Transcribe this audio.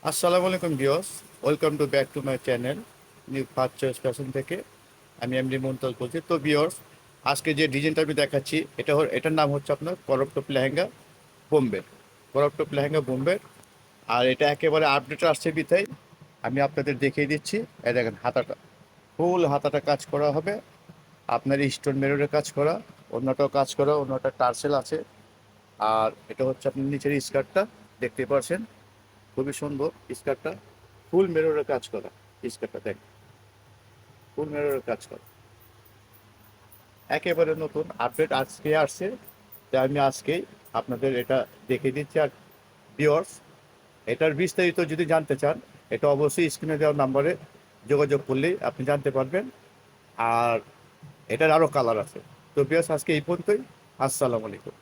আসসালামু আলাইকুম viewers, welcome to back to my channel new first choice fashion থেকে। আমি এমডি মুমতাজ বলছি। তো ভিউয়ার্স, আজকে যে ডিজাইনটা আমি দেখাচ্ছি এটার নাম হচ্ছে আপনার করপ টপ লেহেঙ্গা বোম্বে। করপ টপ লেহেঙ্গা বোম্বে। আর এটা একেবারে আপডেট আসছে বিথাই আমি আপনাদের দেখিয়ে দিচ্ছি। এই দেখেন হাতাটা, ফুল হাতাটা কাজ করা হবে আপনার স্টোন মেরুনের কাজ করা, অন্যটাও কাজ করা, অন্যটা টার্সেল আছে। আর এটা হচ্ছে আপনার নিচের স্কার্টটা, দেখতে পাচ্ছেন খুবই সুন্দর স্কার্টটা, ফুল মেররের কাজ করা। স্কার্টটা দেখ, ফুল মেররের কাজ করা, একেবারে নতুন আপডেট আজকে আসছে। তাই আমি আজকেই আপনাদের এটা দেখিয়ে দিচ্ছি। আর ভিউয়ার্স, এটার বিস্তারিত যদি জানতে চান, এটা অবশ্যই স্ক্রিনে দেওয়া নাম্বারে যোগাযোগ করলেই আপনি জানতে পারবেন। আর এটার আরও কালার আছে। তো ভিউয়ার্স, আজকে এই পর্যন্তই। আসসালামু আলাইকুম।